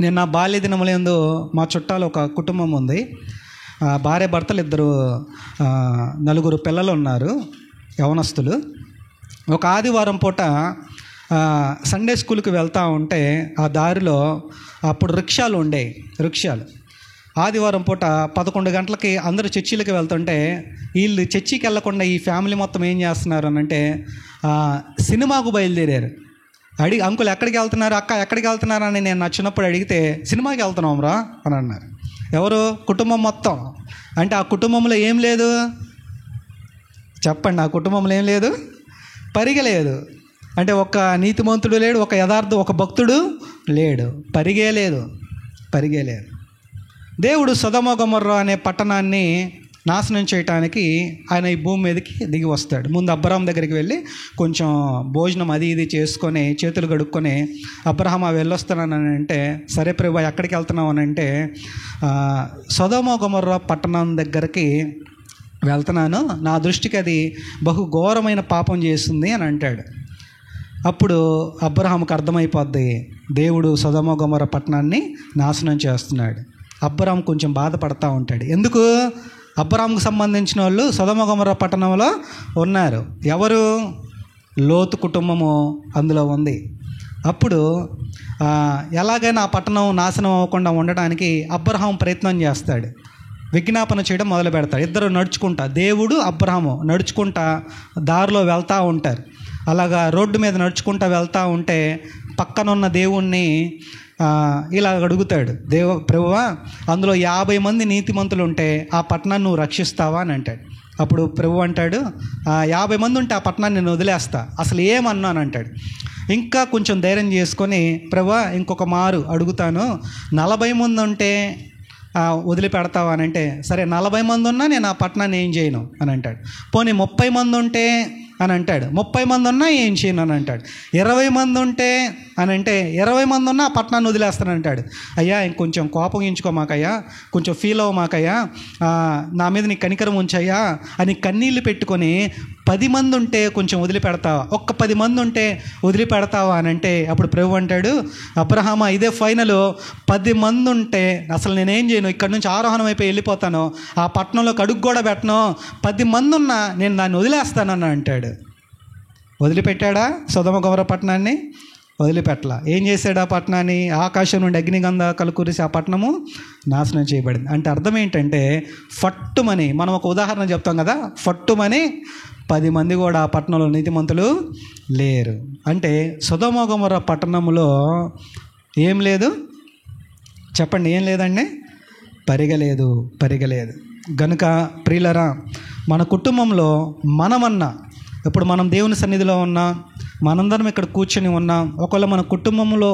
నేను నా బాల్య దినముల యందు మా చుట్టాలు ఒక కుటుంబం ఉంది. భార్య భర్తలు ఇద్దరు, 4 పిల్లలు ఉన్నారు, యవనస్తులు. ఒక ఆదివారం పూట సండే స్కూల్కి వెళ్తూ ఉంటే ఆ దారిలో అప్పుడు రిక్షాలు ఉండేవి. ఆదివారం పూట 11 గంటలకి అందరూ చర్చిలకి వెళ్తుంటే వీళ్ళు చర్చికి వెళ్ళకుండా ఈ ఫ్యామిలీ మొత్తం ఏం చేస్తున్నారు అని అంటే, సినిమాకు బయలుదేరారు. అంకుల్ ఎక్కడికి వెళ్తున్నారు, అక్క ఎక్కడికి వెళ్తున్నారు అని నేను నా చిన్నప్పుడు అడిగితే, సినిమాకి వెళ్తున్నాం రా అని అన్నారు. ఎవరు? కుటుంబం మొత్తం. అంటే ఆ కుటుంబంలో ఏం లేదు చెప్పండి? ఆ కుటుంబంలో ఏం లేదు? పరిగె లేదు. అంటే ఒక నీతిమంతుడు లేడు, ఒక భక్తుడు లేడు, పరిగే లేదు. దేవుడు సొదొమ గొమొర్రా అనే పట్టణాన్ని నాశనం చేయటానికి ఆయన ఈ భూమి మీదకి దిగి వస్తాడు. ముందు అబ్రహాం దగ్గరికి వెళ్ళి కొంచెం భోజనం అది ఇది చేసుకొని చేతులు కడుక్కొని, అబ్రహాం వెళ్ళొస్తానని అంటే, సరే ప్రభు ఎక్కడికి వెళ్తున్నావు అని అంటే, సొదొమ గొమొర్రా పట్టణం దగ్గరికి వెళ్తున్నాను, నా దృష్టికి అది బహు ఘోరమైన పాపం చేస్తుంది అని అంటాడు. అప్పుడు అబ్రహాముకు అర్థమైపోద్ది, దేవుడు సొదొమ గొమొర్రా పట్టణాన్ని నాశనం చేస్తున్నాడు. అబ్రహాం కొంచెం బాధపడతా ఉంటాడు. ఎందుకు? అబ్రహాంకు సంబంధించిన వాళ్ళు సొదొమ గొమొర్రా పట్టణంలో ఉన్నారు. ఎవరు? లోతు కుటుంబము అందులో ఉంది. అప్పుడు ఎలాగైనా ఆ పట్టణం నాశనం అవ్వకుండా ఉండడానికి అబ్రహాం ప్రయత్నం చేస్తాడు, విజ్ఞాపన చేయడం మొదలు పెడతాడు. ఇద్దరు నడుచుకుంటా, దేవుడు అబ్రహాము నడుచుకుంటా దారిలో వెళ్తూ ఉంటారు. అలాగా రోడ్డు మీద నడుచుకుంటూ వెళ్తూ ఉంటే పక్కనున్న దేవుణ్ణి ఇలా అడుగుతాడు, ప్రభువా అందులో 50 మంది నీతిమంతులు ఉంటే ఆ పట్టణాన్ని నువ్వు రక్షిస్తావా అని అంటాడు. అప్పుడు ప్రభు అంటాడు, 50 మంది ఉంటే ఆ పట్టణాన్ని నేను వదిలేస్తా, అసలు ఏమన్నాను అంటాడు. ఇంకా కొంచెం ధైర్యం చేసుకొని, ప్రభువా ఇంకొక మారు అడుగుతాను, 40 మంది ఉంటే వదిలిపెడతావా అని అంటే, సరే 40 మంది ఉన్నా నేను ఆ పట్టణాన్ని ఏం చేయను అని అంటాడు. పోనీ 30 మంది ఉంటే అని అంటాడు. 30 మంది ఉన్నా ఏం చేయను అని అంటాడు. 20 మంది ఉంటే అని అంటే 20 మంది ఉన్నా ఆ పట్టణాన్ని వదిలేస్తాను అంటాడు. అయ్యా ఇంకొంచెం కోపం ఎంచుకోమాకయ్యా, కొంచెం ఫీల్ అవ్వమాకయ్యా, నా మీద నీ కనికరం ఉంచయ్యా అని కన్నీళ్ళు పెట్టుకొని 10 మంది ఉంటే కొంచెం వదిలిపెడతావా, ఒక్క 10 మంది ఉంటే వదిలిపెడతావా అని అంటే అప్పుడు ప్రభు అంటాడు, అబ్రహామా ఇదే ఫైనల్, 10 మంది ఉంటే అసలు నేనేం చేయను, ఇక్కడ నుంచి ఆరోహణం అయిపోయి వెళ్ళిపోతాను, ఆ పట్టణంలోకి అడుగు కూడా పెట్టను, 10 మంది ఉన్నా నేను దాన్ని వదిలేస్తానని అంటాడు. వదిలిపెట్టాడా సొదొమ గొమొర్రా పట్టణాన్ని? వదిలిపెట్టలా. ఏం చేశాడు ఆ పట్టణాన్ని? ఆకాశం నుండి అగ్నిగంధకాలు కురిసి ఆ పట్టణము నాశనం చేయబడింది. అంటే అర్థం ఏంటంటే ఫట్టుమని, మనం ఒక ఉదాహరణ చెప్తాం కదా, ఫట్టుమని 10 మంది కూడా ఆ పట్టణంలో నీతిమంతులు లేరు. అంటే సొదొమ గొమొర్రా పట్టణంలో ఏం లేదు చెప్పండి, ఏం లేదండి? పరిగలేదు. గనుక ప్రియులరా, మన కుటుంబంలో మనమన్నా, ఇప్పుడు మనం దేవుని సన్నిధిలో ఉన్నాం, మనందరం ఇక్కడ కూర్చొని ఉన్నాం, ఒకవేళ మన కుటుంబంలో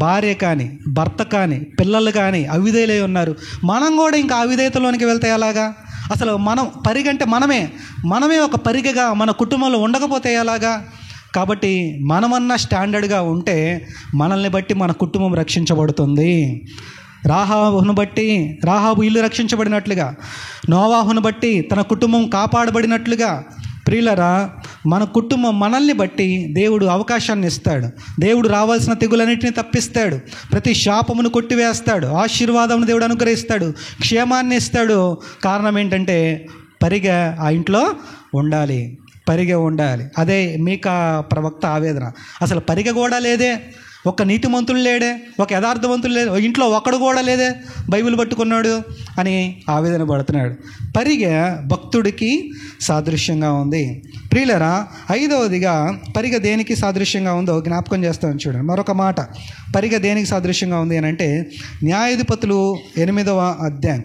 భార్య కానీ భర్త కానీ పిల్లలు కానీ అవిధేయులై ఉన్నారు, మనం కూడా ఇంకా అవిధేయతలోనికి వెళ్తే ఎలాగా? అసలు మనం పరిగంటే మనమే ఒక పరిగగా మన కుటుంబంలో ఉండకపోతే ఎలాగా? కాబట్టి మనమన్నా స్టాండర్డ్గా ఉంటే మనల్ని బట్టి మన కుటుంబం రక్షించబడుతుంది. రాహాబు ఇల్లు రక్షించబడినట్లుగా, నోవాహును బట్టి తన కుటుంబం కాపాడబడినట్లుగా ప్రియులరా, మన కుటుంబం మనల్ని బట్టి దేవుడు అవకాశాన్ని ఇస్తాడు. దేవుడు రావాల్సిన తెగులన్నింటినీ తప్పిస్తాడు, ప్రతి శాపమును కొట్టివేస్తాడు, ఆశీర్వాదమును దేవుడు అనుగ్రహిస్తాడు, క్షేమాన్ని ఇస్తాడు. కారణం ఏంటంటే పరిగె ఆ ఇంట్లో ఉండాలి. అదే మీకా ప్రవక్త ఆవేదన, అసలు పరిగె కూడా లేదే, ఒక నీతిమంతులు లేడే, ఒక యథార్థవంతులు లేదే, ఇంట్లో ఒకడు కూడా లేదే బైబిల్ పట్టుకున్నాడు అని ఆవేదన పడుతున్నాడు. పరిగె భక్తుడికి సాదృశ్యంగా ఉంది. ప్రియులరా, 5వదిగా పరిగె దేనికి సాదృశ్యంగా ఉందో జ్ఞాపకం చేస్తాను చూడండి. మరొక మాట, పరిగె దేనికి సాదృశ్యంగా ఉంది అని అంటే న్యాయాధిపతులు 8వ అధ్యాయం,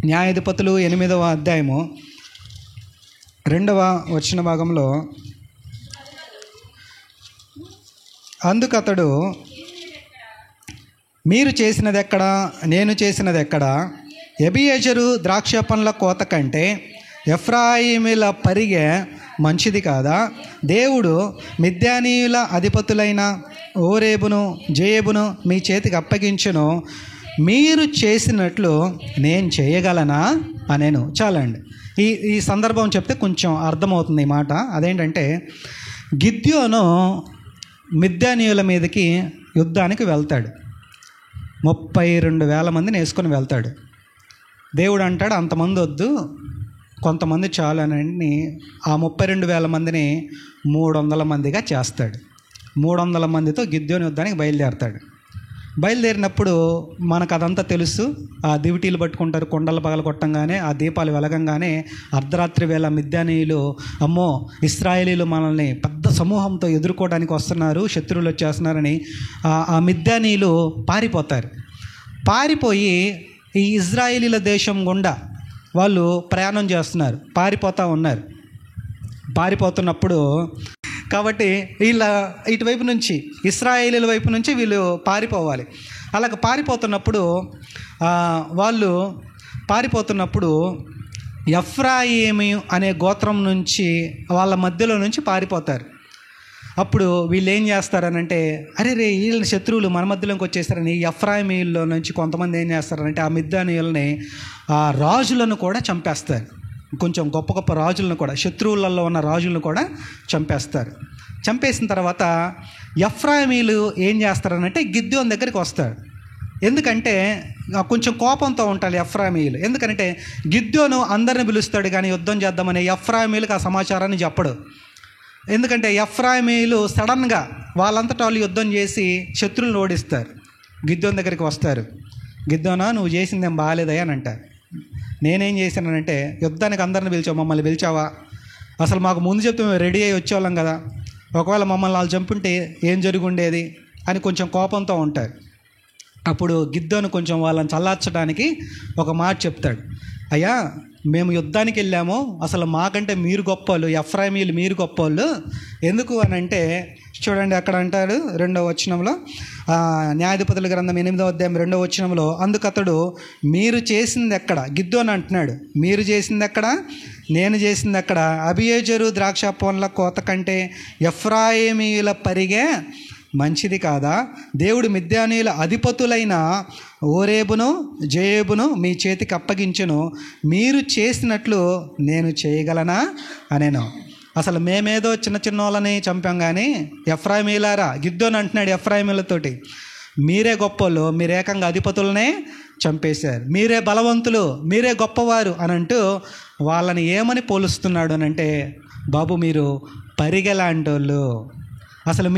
న్యాయాధిపతులు 8వ అధ్యాయము 2వ వచన భాగంలో, అందుకతడు మీరు చేసినది ఎక్కడా, నేను చేసినది ఎక్కడా, ఎబియజరు ద్రాక్ష పండ్ల కోత కంటే ఎఫ్రాయిముల పరిగె మంచిది కాదా? దేవుడు మిద్యానీయుల అధిపతులైన ఓరేబును జేబును మీ చేతికి అప్పగించును, మీరు చేసినట్లు నేను చేయగలనా అనేను. చాలండి, ఈ సందర్భం చెప్తే కొంచెం అర్థమవుతుంది ఈ మాట. అదేంటంటే గిద్యోను మిద్యానీయుల మీదకి యుద్ధానికి వెళ్తాడు. 32,000 మందిని వేసుకొని వెళ్తాడు. దేవుడు అంటాడు అంతమంది వద్దు, కొంతమంది చాలు అని ఆ 32,000 మందిని 300 మందిగా చేస్తాడు. 300 మందితో గిద్యోను యుద్ధానికి బయలుదేరతాడు. బయలుదేరినప్పుడు మనకు అదంతా తెలుసు. ఆ దివిటీలు పట్టుకుంటారు, కొండలు పగలగొట్టంగానే, ఆ దీపాలు వెలగంగానే అర్ధరాత్రి వేళ మిద్యానీయులు, అమ్మో ఇశ్రాయేలీలు మనల్ని పెద్ద సమూహంతో ఎదుర్కోవడానికి వస్తున్నారు, శత్రువులు వచ్చేస్తున్నారని ఆ మిద్యానీయులు పారిపోయి ఈ ఇజ్రాయేలీల దేశం గుండా వాళ్ళు ప్రయాణం చేస్తున్నారు, పారిపోతున్నప్పుడు కాబట్టి వీళ్ళ ఇటువైపు నుంచి ఇశ్రాయేలీల వైపు నుంచి వీళ్ళు పారిపోవాలి. అలాగ పారిపోతున్నప్పుడు ఎఫ్రాయిము అనే గోత్రం నుంచి వాళ్ళ మధ్యలో నుంచి పారిపోతారు. అప్పుడు వీళ్ళు ఏం చేస్తారనంటే, అరే వీళ్ళ శత్రువులు మన మధ్యలోకి వచ్చేస్తారని ఎఫ్రాయిమీల్లో నుంచి కొంతమంది ఏం చేస్తారనంటే ఆ మిద్యానీయులని, ఆ రాజులను కూడా చంపేస్తారు. కొంచెం గొప్ప గొప్ప రాజులను కూడా, శత్రువులలో ఉన్న రాజులను కూడా చంపేస్తారు. చంపేసిన తర్వాత ఎఫ్రాయిమీలు ఏం చేస్తారనంటే గిద్యోను దగ్గరికి వస్తారు. ఎందుకంటే కొంచెం కోపంతో ఉంటారు ఎఫ్రాయిమీలు. ఎందుకంటే గిద్యోను అందరిని పిలుస్తాడు కానీ యుద్ధం చేద్దామని ఎఫ్రాయిమీలకు ఆ సమాచారాన్ని చెప్పడు. ఎందుకంటే ఎఫ్రాయిమీలు సడన్గా వాళ్ళంతటా వాళ్ళు యుద్ధం చేసి శత్రువులను ఓడిస్తారు. గిద్యోను దగ్గరికి వస్తారు. గిద్యోనా నువ్వు చేసిందేం బాగాలేదయ్యా అని అంటారు. నేనేం చేశానంటే యుద్ధానికి అందరిని పిలిచావు, మమ్మల్ని పిలిచావా? అసలు మాకు ముందు చెప్తే మేము రెడీ అయ్యి వచ్చేవాళ్ళం కదా, ఒకవేళ మమ్మల్ని వాళ్ళు చంపుంటే ఏం జరిగి ఉండేది అని కొంచెం కోపంతో ఉంటారు. అప్పుడు గిద్యోను కొంచెం వాళ్ళని చల్లార్చడానికి ఒక మాట చెప్తాడు. అయ్యా మేము యుద్ధానికి వెళ్ళాము, అసలు మాకంటే మీరు గొప్పవాళ్ళు, ఎఫ్రాయిమీలు మీరు గొప్పవాళ్ళు. ఎందుకు అని అంటే చూడండి అక్కడ అంటారు 2వ వచనంలో, న్యాయాధిపతుల గ్రంథం 8వ అధ్యాయం 2వ వచనంలో, అందుకతడు మీరు చేసింది ఎక్కడ, గిద్యోను అంటున్నాడు, మీరు చేసింది ఎక్కడ, నేను చేసింది అక్కడ అబియేజరు ద్రాక్ష పండ్ల కోత కంటే ఎఫ్రాయిమీయుల పరిగె మంచిది కాదా? దేవుడు మిద్యానీయుల అధిపతులైన ఓరేబును జేబును మీ చేతికి అప్పగించును, మీరు చేసినట్లు నేను చేయగలనా అనేను. అసలు మేమేదో చిన్న చిన్న వాళ్ళని చంపాం కానీ ఎఫ్రాయిమీలారా, గిద్దోని అంటున్నాడు ఎఫ్రాయిమీలతోటి, మీరే గొప్పలు, మీరు ఏకంగా అధిపతులనే చంపేశారు, మీరే బలవంతులు, మీరే గొప్పవారు అని అంటూ వాళ్ళని ఏమని పోలుస్తున్నాడు అని అంటే, బాబు మీరు పరిగె లాంటి వాళ్ళు, అసలు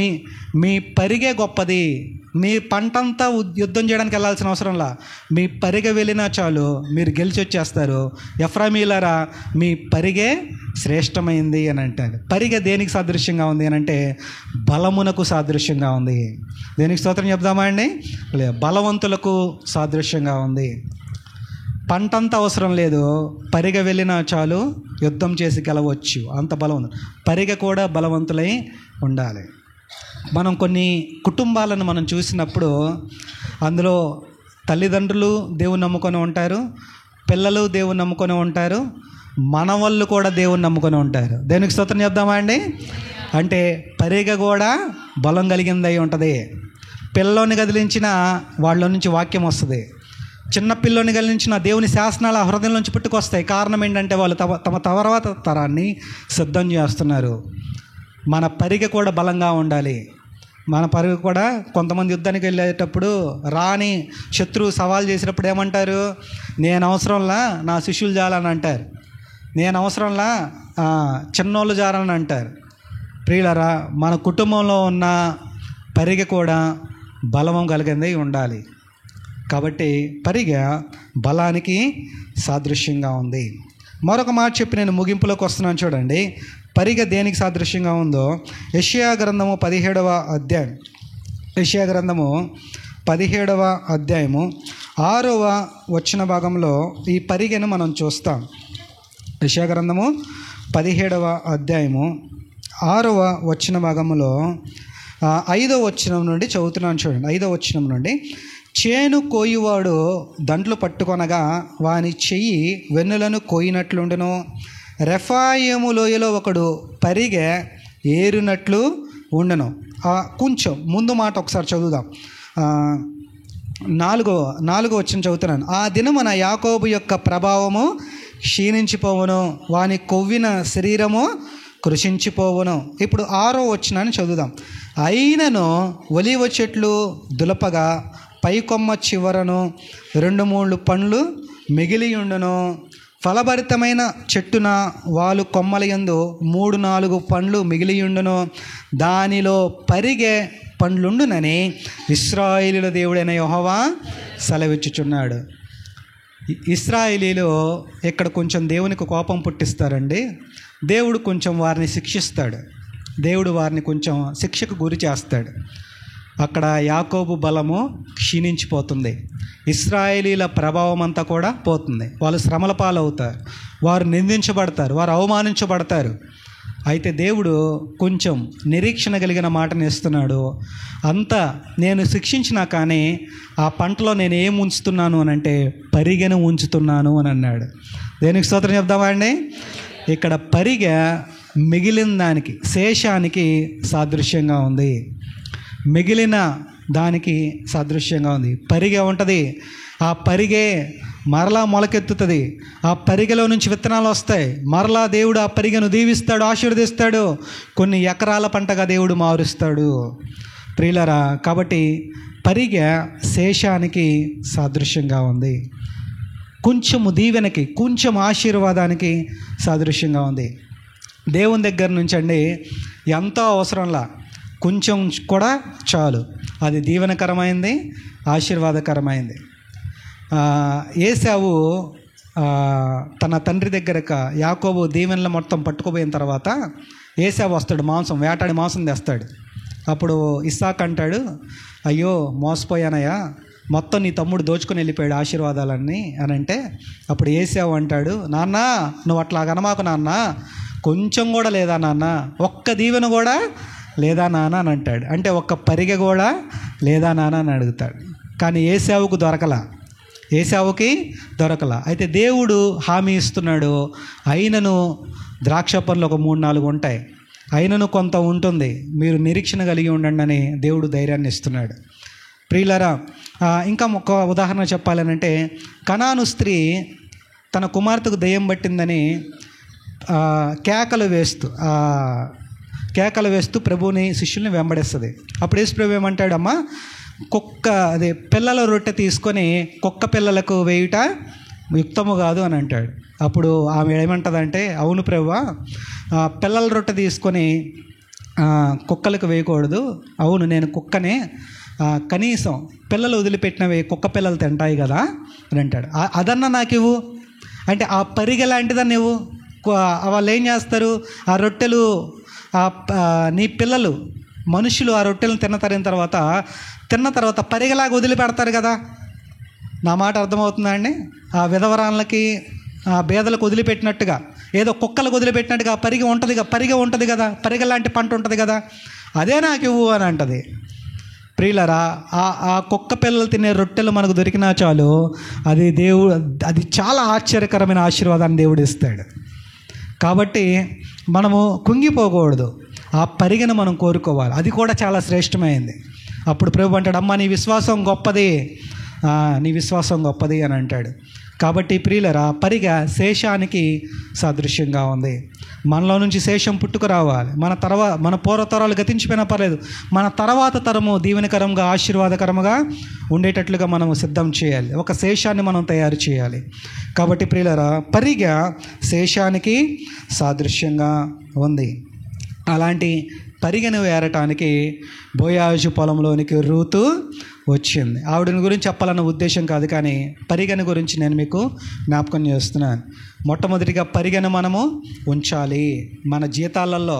మీ పరిగె గొప్పది, మీ పంటంతా యుద్ధం చేయడానికి వెళ్ళాల్సిన అవసరంలా మీ పరిగె వెళ్ళినా చాలు మీరు గెలిచి వచ్చేస్తారు. ఎఫ్రాయిమీలారా మీ పరిగె శ్రేష్టమైంది అని అంటాడు. పరిగె దేనికి సాదృశ్యంగా ఉంది అని అంటే బలమునకు సాదృశ్యంగా ఉంది. దేనికి స్తోత్రం చెప్దామా అండి? బలవంతులకు సాదృశ్యంగా ఉంది. పంటంతా అవసరం లేదు, పరిగె వెళ్ళినా చాలు యుద్ధం చేసి గెలవచ్చు, అంత బలం ఉంది. పరిగె కూడా బలవంతులై ఉండాలి. మనం కొన్ని కుటుంబాలను మనం చూసినప్పుడు అందులో తల్లిదండ్రులు దేవుని నమ్ముకొని ఉంటారు, పిల్లలు దేవుని నమ్ముకొని ఉంటారు, మనవాళ్ళు కూడా దేవుని నమ్ముకొని ఉంటారు. దేనికి స్తోత్రం చెప్దామా అండి? అంటే పరిగె కూడా బలం కలిగింది అయి ఉంటుంది. పిల్లోని కదిలించిన వాళ్ళ నుంచి వాక్యం వస్తుంది. చిన్న పిల్లోని కలిగించిన దేవుని శాసనాలు ఆ హృదయం నుంచి పుట్టుకొస్తాయి. కారణం ఏంటంటే వాళ్ళు తమ తర్వాత తరాన్ని సిద్ధం చేస్తున్నారు. మన పరిగె కూడా బలంగా ఉండాలి. మన పరిగె కూడా, కొంతమంది యుద్ధానికి వెళ్ళేటప్పుడు రాని శత్రువు సవాల్ చేసినప్పుడు ఏమంటారు? నేను అవసరంలా నా శిష్యులు జాలని అంటారు, నేను అవసరంలా చిన్నోళ్ళు జాలని అంటారు. ప్రియులారా, మన కుటుంబంలో ఉన్న పరిగె కూడా బలము కలిగింది ఉండాలి. కాబట్టి పరిగె బలానికి సాదృశ్యంగా ఉంది. మరొక మాట చెప్పి నేను ముగింపులోకి వస్తున్నాను చూడండి. పరిగె దేనికి సాదృశ్యంగా ఉందో యెషయా గ్రంథము 17వ అధ్యాయం, యెషయా గ్రంథము 17వ అధ్యాయము 6వ వచన భాగంలో ఈ పరిగెను మనం చూస్తాం. యెషయా గ్రంథము 17వ అధ్యాయము 6వ వచన భాగంలో 5వ వచనం నుండి చదువుతున్నాను చూడండి. 5వ వచనం నుండి, చేను కోయువాడు దంట్లు పట్టుకొనగా వాని చెయ్యి వెన్నులను కోయినట్లుండును, రెఫాయిము లోయలో ఒకడు పరిగె ఏరునట్లు ఉండను. కొంచెం ముందు మాట ఒకసారి చదువుదాం. 4వ వచనం చదువుతున్నాను. ఆ దినమున యాకోబు యొక్క ప్రభావము క్షీణించిపోవును, వాని కొవ్విన శరీరము కృషించిపోవును. ఇప్పుడు 6వ వచనాన్ని చదువుదాం. అయినను ఒలీవ చెట్లు దులపగా పై కొమ్మ చివరను 2-3 పండ్లు మిగిలి ఉండును, ఫలభరితమైన చెట్టున వాలు కొమ్మల యందు 3-4 పండ్లు మిగిలియుండును, దానిలో పరిగె పండ్లుండునని ఇశ్రాయేలీయుల దేవుడైన యెహోవా సెలవిచ్చుచున్నాడు. ఇశ్రాయేలీలు ఇక్కడ కొంచెం దేవునికి కోపం పుట్టిస్తారండి. దేవుడు కొంచెం వారిని శిక్షిస్తాడు, దేవుడు వారిని కొంచెం శిక్షకు గురి చేస్తాడు. అక్కడ యాకోబు బలము క్షీణించిపోతుంది, ఇశ్రాయేలీల ప్రభావం అంతా కూడా పోతుంది. వాళ్ళు శ్రమల పాలవుతారు, వారు నిందించబడతారు, వారు అవమానించబడతారు. అయితే దేవుడు కొంచెం నిరీక్షణ కలిగిన మాటను ఇస్తున్నాడు. అంతా నేను శిక్షించినా కానీ ఆ పంటలో నేను ఏం ఉంచుతున్నాను అని అంటే పరిగెను ఉంచుతున్నాను అని అన్నాడు. దేనికి స్తోత్రం చెప్దామా అండి? ఇక్కడ పరిగె మిగిలిన దానికి, శేషానికి సాదృశ్యంగా ఉంది, మిగిలిన దానికి సాదృశ్యంగా ఉంది. పరిగె ఉంటుంది, ఆ పరిగె మరలా మొలకెత్తుతుంది, ఆ పరిగెలో నుంచి విత్తనాలు వస్తాయి, మరలా దేవుడు ఆ పరిగెను దీవిస్తాడు, ఆశీర్వదిస్తాడు, కొన్ని ఎకరాల పంటగా దేవుడు మారుస్తాడు. ప్రియులారా, కాబట్టి పరిగె శేషానికి సాదృశ్యంగా ఉంది, కొంచెము దీవెనకి, కొంచెం ఆశీర్వాదానికి సాదృశ్యంగా ఉంది. దేవుని దగ్గర నుంచి అండి ఎంతో అవసరంలా, కొంచెం కూడా చాలు, అది దీవెనకరమైంది, ఆశీర్వాదకరమైంది. ఏశావు తన తండ్రి దగ్గరకు యాకోబు దీవెనలు మొత్తం పట్టుకుపోయిన తర్వాత ఏశావు వస్తాడు, మాంసం వేటాడి మాంసం తెస్తాడు. అప్పుడు ఇస్సాకు అంటాడు, అయ్యో మోసపోయానయ్యా, మొత్తం నీ తమ్ముడు దోచుకొని వెళ్ళిపోయాడు ఆశీర్వాదాలన్నీ అని అంటే, అప్పుడు ఏశావు అంటాడు, నాన్న నువ్వు అట్లా అనమాకు నాన్న, కొంచెం కూడా లేదా నాన్న, ఒక్క దీవెన కూడా లేదా నాన్న అని అంటాడు. అంటే ఒక్క పరిగె కూడా లేదా నాన్న అని అడుగుతాడు. కానీ ఏశావుకు దొరకలా. ఏశావుకి దొరకల. అయితే దేవుడు హామీ ఇస్తున్నాడు, అయినను ద్రాక్ష పండ్లు ఒక 3-4 ఉంటాయి, అయినను కొంత ఉంటుంది, మీరు నిరీక్షణ కలిగి ఉండండి అని దేవుడు ధైర్యాన్ని ఇస్తున్నాడు. ప్రియులారా, ఇంకా ఒక ఉదాహరణ చెప్పాలనంటే, కనాను స్త్రీ తన కుమార్తెకు దెయ్యం పట్టిందని కేకలు వేస్తూ ప్రభువుని శిష్యుల్ని వెంబడిస్తుంది. అప్పుడు యేసు ప్రభు ఏమంటాడు, అమ్మా పిల్లల రొట్టె తీసుకొని కుక్క పిల్లలకు వేయుట యుక్తము కాదు అని అంటాడు. అప్పుడు ఆమె ఏమంటుందంటే, అవును ప్రభువా, పిల్లల రొట్టె తీసుకొని కుక్కలకు వేయకూడదు. అవును, నేను కుక్కనే, కనీసం పిల్లలు వదిలిపెట్టినవి కుక్క పిల్లలు తింటాయి కదా అని అంటాడు. అదన్నా నాకు ఇవ్వు అంటే, ఆ పరిగె లాంటిదన్న ఇవ్వు. వాళ్ళు ఏం చేస్తారు, ఆ రొట్టెలు నీ పిల్లలు మనుషులు ఆ రొట్టెలను తిన్న తర్వాత పరిగెలాగా వదిలిపెడతారు కదా. నా మాట అర్థమవుతుందా అండి? ఆ విధవరాళ్ళకి బేదలకు వదిలిపెట్టినట్టుగా, ఏదో కుక్కలకు వదిలిపెట్టినట్టుగా పరిగె ఉంటుంది కదా, పరిగె లాంటి పంట ఉంటుంది కదా, అదే నాకు ఇవ్వు అని అంటది. ప్రియులరా, ఆ కుక్క పిల్లలు తినే రొట్టెలు మనకు దొరికినా చాలు, అది చాలా ఆశ్చర్యకరమైన ఆశీర్వాదాన్ని దేవుడు ఇస్తాడు. కాబట్టి మనము కుంగిపోకూడదు, ఆ పరిగెను మనం కోరుకోవాలి, అది కూడా చాలా శ్రేష్టమైంది. అప్పుడు ప్రభు అంటాడు, అమ్మ నీ విశ్వాసం గొప్పది అని అంటాడు. కాబట్టి ప్రియులరా, పరిగె శేషానికి సాదృశ్యంగా ఉంది. మనలో నుంచి శేషం పుట్టుకు రావాలి. మన పూర్వతరాలు గతించిపోయినా పర్లేదు, మన తర్వాత తరము దీవెనకరంగా ఆశీర్వాదకరంగా ఉండేటట్లుగా మనం సిద్ధం చేయాలి. ఒక శేషాన్ని మనం తయారు చేయాలి. కాబట్టి ప్రియులరా, పరిగె శేషానికి సాదృశ్యంగా ఉంది. అలాంటి పరిగెను వేరటానికి బోయాజు పొలంలోనికి రూతు వచ్చింది. ఆవిడని గురించి చెప్పాలన్న ఉద్దేశం కాదు, కానీ పరిగెను గురించి నేను మీకు జ్ఞాపకం చేస్తున్నాను. మొట్టమొదటిగా పరిగెను మనము ఉంచాలి. మన జీతాలలో,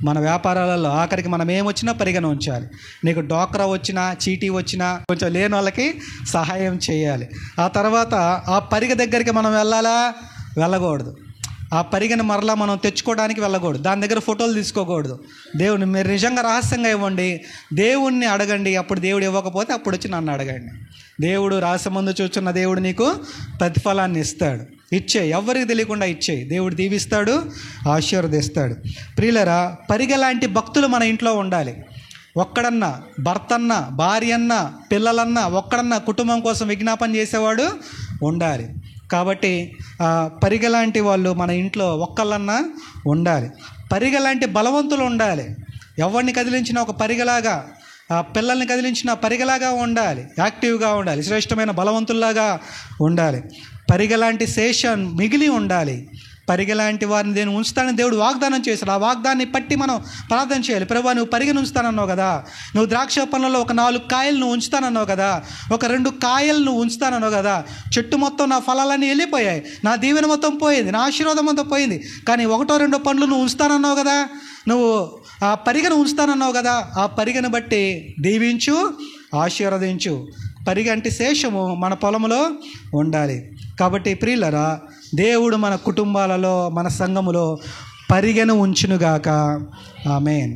మన వ్యాపారాలలో, ఆఖరికి మనం ఏమొచ్చినా పరిగెను ఉంచాలి. నీకు డోక్రా వచ్చినా, చీటీ వచ్చినా కొంచెం లేని వాళ్ళకి సహాయం చేయాలి. ఆ తర్వాత ఆ పరిగె దగ్గరికి మనం వెళ్ళకూడదు. ఆ పరిగెను మరలా మనం తెచ్చుకోవడానికి వెళ్ళకూడదు. దాని దగ్గర ఫోటోలు తీసుకోకూడదు. దేవుని మీరు నిజంగా రహస్యంగా ఇవ్వండి, దేవుణ్ణి అడగండి. అప్పుడు దేవుడు ఇవ్వకపోతే అప్పుడు వచ్చి నన్ను అడగండి. దేవుడు రాసమందు చూచున్న దేవుడు నీకు ప్రతిఫలాన్ని ఇస్తాడు. ఇచ్చేయి, ఎవరికి తెలియకుండా ఇచ్చేయి, దేవుడు దీవిస్తాడు, ఆశీర్వదిస్తాడు. ప్రియులరా, పరిగె లాంటి భక్తులు మన ఇంట్లో ఉండాలి. ఒక్కడన్నా, భర్తన్నా, భార్యన్నా, పిల్లలన్నా, ఒక్కడన్నా కుటుంబం కోసం విజ్ఞాపన చేసేవాడు ఉండాలి. కాబట్టి పరిగె లాంటి వాళ్ళు మన ఇంట్లో ఒక్కళ్ళన్నా ఉండాలి. పరిగె లాంటి బలవంతులు ఉండాలి. ఎవరిని కదిలించిన ఒక పరిగెలాగా, పిల్లల్ని కదిలించిన పరిగెలాగా ఉండాలి, యాక్టివ్గా ఉండాలి, శ్రేష్టమైన బలవంతుల్లాగా ఉండాలి. పరిగె లాంటి శేషం మిగిలి ఉండాలి. పరిగె లాంటి వారిని నేను ఉంచుతానని దేవుడు వాగ్దానం చేశాడు. ఆ వాగ్దాన్ని పట్టి మనం ప్రార్థన చేయాలి. ప్రభువా, నువ్వు పరిగెను ఉంచుతానన్నావు కదా, నువ్వు ద్రాక్ష పండ్లలో ఒక 4 కాయలు నువ్వు ఉంచుతానన్నావు కదా, ఒక 2 కాయలు నువ్వు ఉంచుతానన్నావు కదా. చెట్టు మొత్తం నా ఫలాలన్నీ వెళ్ళిపోయాయి, నా దీవెన మొత్తం పోయింది, నా ఆశీర్వాదం మొత్తం పోయింది, కానీ 1-2 పండ్లు నువ్వు ఉంచుతానన్నావు కదా, నువ్వు ఆ పరిగెను ఉంచుతానన్నావు కదా. ఆ పరిగెను బట్టి దీవించు, ఆశీర్వదించు. పరిగె అంటే శేషము మన పొలంలో ఉండాలి. కాబట్టి ప్రియులరా, దేవుడు మన కుటుంబాలలో, మన సంఘములో పరిగెను ఉంచునుగాక. ఆమేన్.